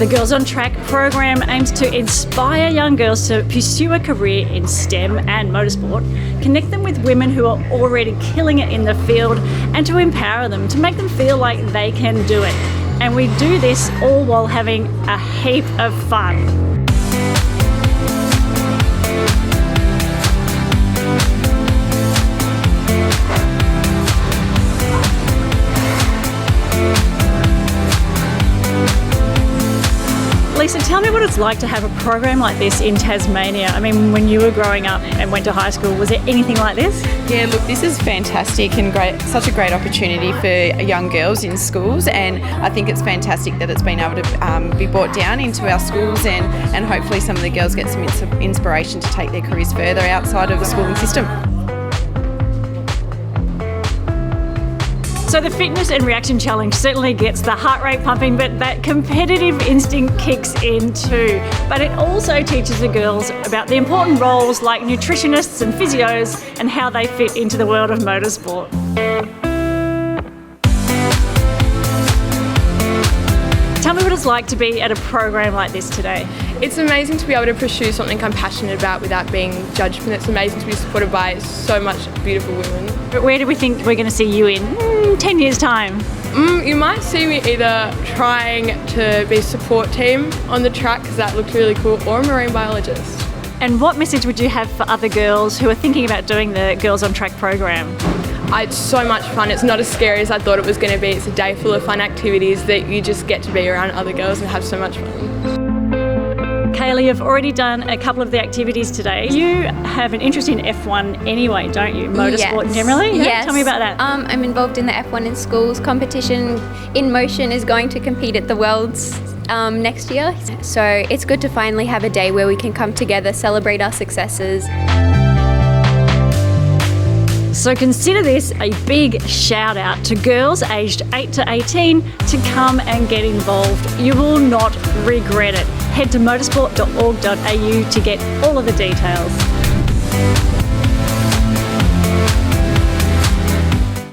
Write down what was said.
The Girls on Track program aims to inspire young girls to pursue a career in STEM and motorsport, connect them with women who are already killing it in the field, and to empower them, to make them feel like they can do it. And we do this all while having a heap of fun. Lisa, tell me what it's like to have a program like this in Tasmania. I mean, when you were growing up and went to high school, was there anything like this? Yeah, look, this is fantastic and great. Such a great opportunity for young girls in schools, and I think it's fantastic that it's been able to be brought down into our schools, and hopefully some of the girls get some inspiration to take their careers further outside of the schooling system. So the fitness and reaction challenge certainly gets the heart rate pumping, but that competitive instinct kicks in too. But it also teaches the girls about the important roles like nutritionists and physios and how they fit into the world of motorsport. Tell me what it's like to be at a program like this today. It's amazing to be able to pursue something I'm passionate about without being judged, and it's amazing to be supported by so much beautiful women. But where do we think we're going to see you in 10 years' time? You might see me either trying to be a support team on the track, because that looked really cool, or a marine biologist. And what message would you have for other girls who are thinking about doing the Girls on Track program? It's so much fun. It's not as scary as I thought it was going to be. It's a day full of fun activities that you just get to be around other girls and have so much fun. Kaylee, you've already done a couple of the activities today. You have an interest in F1 anyway, don't you? Motorsport generally? Yeah? Yes. Tell me about that. I'm involved in the F1 in schools competition. In Motion is going to compete at the Worlds next year. So it's good to finally have a day where we can come together, celebrate our successes. So consider this a big shout out to girls aged 8 to 18 to come and get involved. You will not regret it. Head to motorsport.org.au to get all of the details.